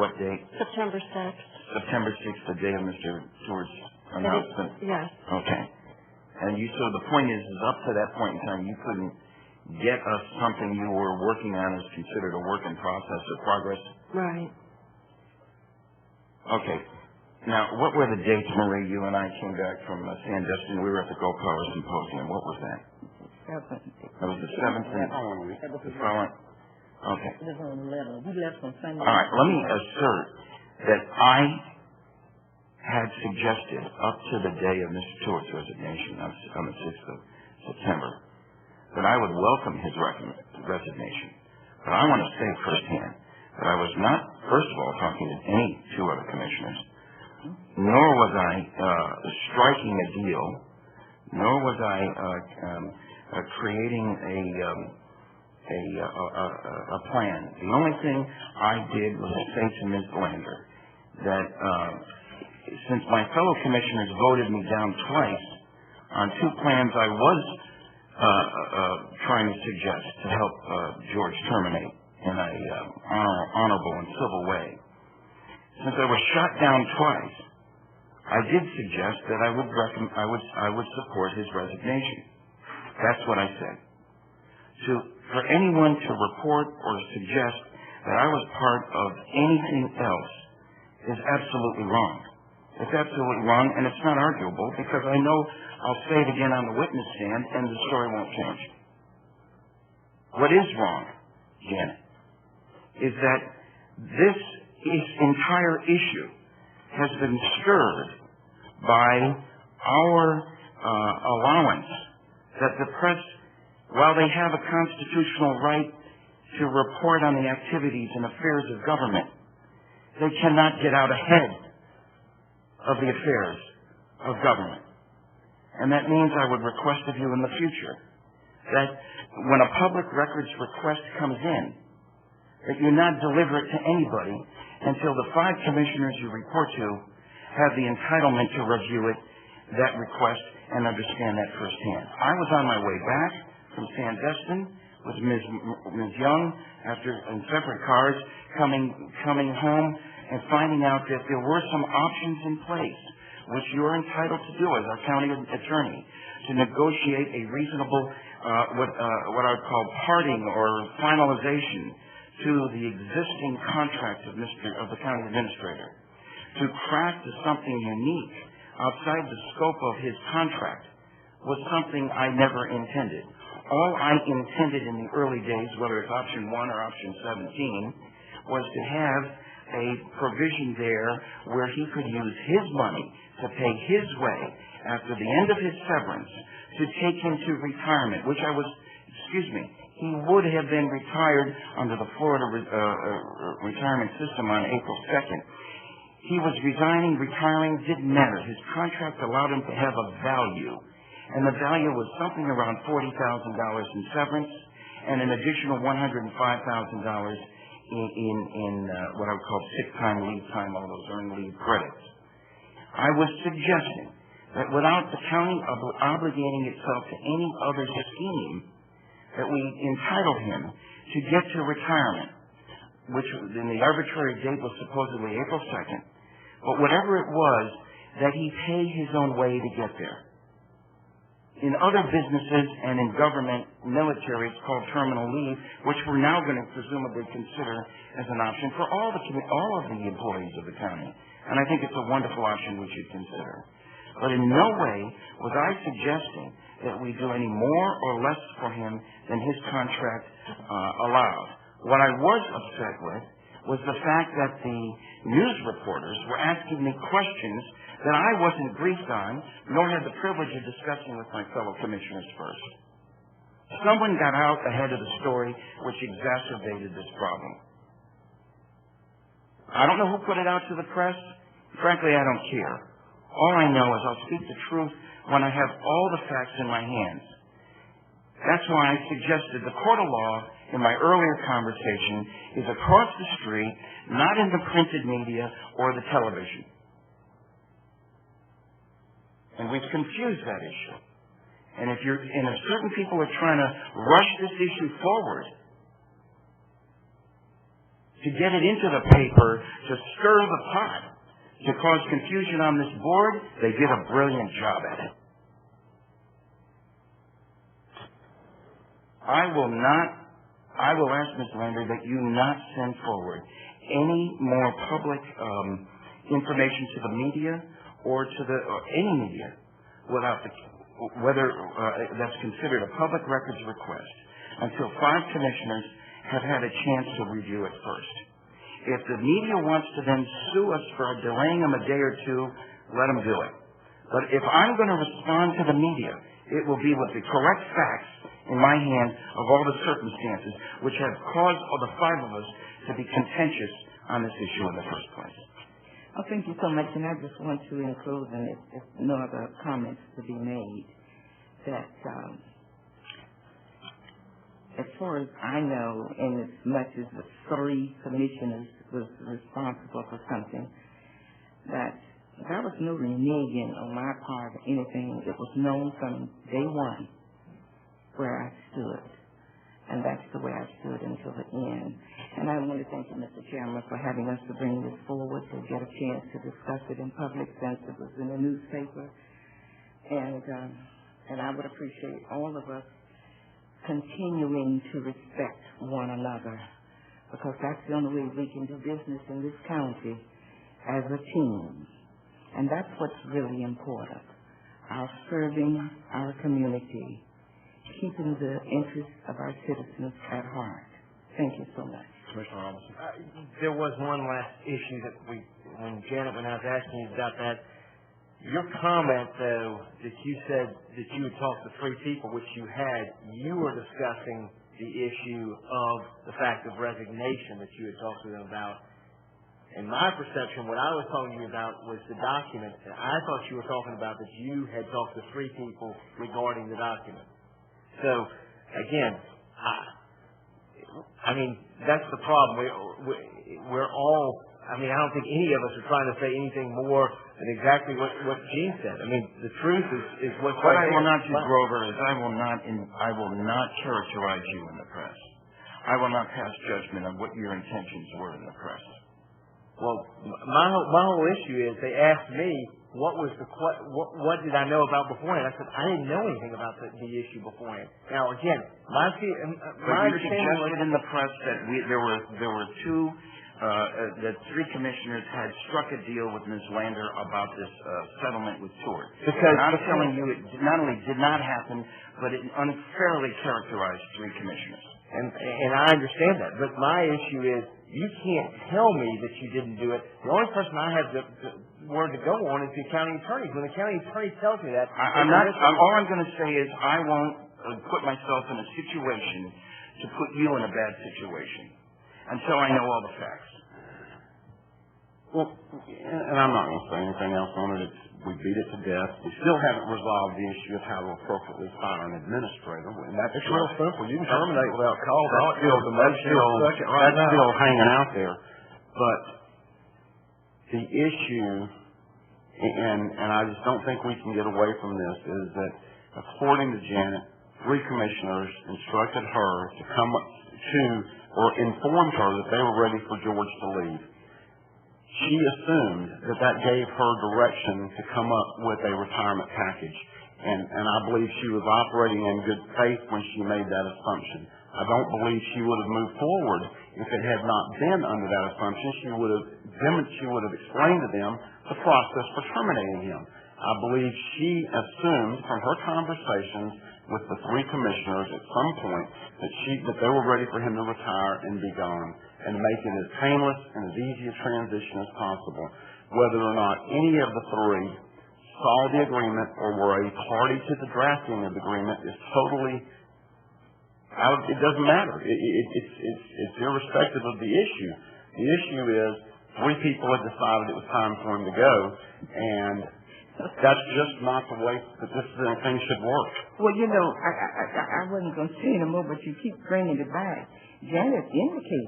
what date? September 6th. September 6th, the day of Mr. Stewart's announcement? Yes. Okay. And so the point is up to that point in time, you couldn't get us something you were working on as considered a work in process or progress? Right. Okay. Now, what were the dates, Marie? You and I came back from Sandestin. We were at the Go Power Symposium. What was that? That was the 7th and the following. Okay. It was on the 11th. We left on Sunday. All right. Let me assert that I had suggested up to the day of Mr. Stewart's resignation on the 6th of September that I would welcome his resignation. But I want to say firsthand that I was not, first of all, talking to any two other commissioners, nor was I striking a deal, nor was I creating a plan. The only thing I did was say to Ms. Lander that since my fellow commissioners voted me down twice on two plans I was trying to suggest to help George terminate in a honorable and civil way, since I was shot down twice, I did suggest that I would support his resignation. That's what I said. For anyone to report or suggest that I was part of anything else is absolutely wrong. It's absolutely wrong, and it's not arguable, because I know I'll say it again on the witness stand, and the story won't change. What is wrong, Janet, is that this entire issue has been stirred by our allowance that the press, while they have a constitutional right to report on the activities and affairs of government, they cannot get out ahead of the affairs of government. And that means I would request of you in the future that when a public records request comes in, that you not deliver it to anybody until the 5 commissioners you report to have the entitlement to review it, that request, and understand that firsthand. I was on my way back from Sandestin with Ms. Young in separate cars, coming home and finding out that there were some options in place, which you're entitled to do as our county attorney, to negotiate a reasonable, what I would call parting or finalization to the existing contract of the county administrator, to craft something unique outside the scope of his contract was something I never intended. All I intended in the early days, whether it's option 1 or option 17, was to have a provision there where he could use his money to pay his way after the end of his severance to take him to retirement, which he would have been retired under the Florida retirement system on April 2nd. He was resigning, retiring, didn't matter. His contract allowed him to have a value, and the value was something around $40,000 in severance and an additional $105,000 in what I would call sick time, leave time, all those earned leave credits. I was suggesting that without the county obligating itself to any other scheme, that we entitle him to get to retirement, which in the arbitrary date was supposedly April 2nd, but whatever it was, that he pay his own way to get there. In other businesses and in government, military, it's called terminal leave, which we're now going to presumably consider as an option for all of the employees of the county. And I think it's a wonderful option we should consider. But in no way was I suggesting that we do any more or less for him than his contract allowed. What I was upset with was the fact that the news reporters were asking me questions that I wasn't briefed on, nor had the privilege of discussing with my fellow commissioners first. Someone got out ahead of the story, which exacerbated this problem. I don't know who put it out to the press. Frankly, I don't care. All I know is I'll speak the truth when I have all the facts in my hands. That's why I suggested the court of law in my earlier conversation is across the street, not in the printed media or the television. And we've confused that issue. And if certain people are trying to rush this issue forward to get it into the paper, to stir the pot, to cause confusion on this board. They did a brilliant job at it. I will ask Ms. Lander that you not send forward any more public information to the media or to any media without whether that's considered a public records request until 5 commissioners have had a chance to review it first. If the media wants to then sue us for delaying them a day or two, let them do it. But if I'm going to respond to the media, it will be with the correct facts in my hand of all the circumstances which have caused all the 5 of us to be contentious on this issue in the first place. Oh, thank you so much, and I just want to include, and if no other comments to be made, that as far as I know, in as much as the 3 commissioners was responsible for something, that there was no reneging on my part or anything. It was known from day one where I stood, and that's the way I stood until the end. And I want to thank you, Mr. Chairman, for having us to bring this forward, to get a chance to discuss it in public since it was in the newspaper. And I would appreciate all of us continuing to respect one another, because that's the only way we can do business in this county as a team. And that's what's really important. Our serving our community, keeping the interests of our citizens at heart. Thank you so much. Commissioner Robinson. There was one last issue that when Janet, when I was asking you about that, your comment, though, that you said that you had talked to 3 people, which you had, you were discussing the issue of the fact of resignation that you had talked to them about. In my perception, what I was talking to you about was the document. I thought you were talking about that you had talked to 3 people regarding the document. So, again, I mean, that's the problem. We're all, I mean, I don't think any of us are trying to say anything more than exactly what Gene said. I mean, the truth is what's What right I will there. not do, Grover, is I will not characterize you in the press. I will not pass judgment on what your intentions were in the press. Well, my whole issue is they asked me what did I know about beforehand. I said I didn't know anything about the issue beforehand. Now again, my understanding suggested in the press that there were 2 that 3 commissioners had struck a deal with Ms. Lander about this settlement with Stewart. Because I'm telling you, it not only did not happen, but it unfairly characterized 3 commissioners. And I understand that, but my issue is you can't tell me that you didn't do it. The only person I have the word to go on is the county attorney. When the county attorney tells me that, all I'm going to say is I won't put myself in a situation to put you in a bad situation until I know all the facts. Well, and I'm not going to say anything else on it. We beat it to death. We still haven't resolved the issue of how to appropriately fire an administrator. And that's it's real simple. You can terminate without cause. That's still hanging out there. But the issue, and I just don't think we can get away from this, is that according to Janet, 3 commissioners instructed her to come to, or informed her that they were ready for George to leave. She assumed that gave her direction to come up with a retirement package. And I believe she was operating in good faith when she made that assumption. I don't believe she would have moved forward if it had not been under that assumption. She would have explained to them the process for terminating him. I believe she assumed from her conversations with the 3 commissioners at some point that they were ready for him to retire and be gone, and make it as painless and as easy a transition as possible. Whether or not any of the 3 saw the agreement or were a party to the drafting of the agreement is totally out. It doesn't matter. It's irrespective of the issue. The issue is 3 people had decided it was time for him to go, and that's just not the way that this thing should work. Well, you know, I wasn't going to say anymore, but you keep bringing it back. Janet indicated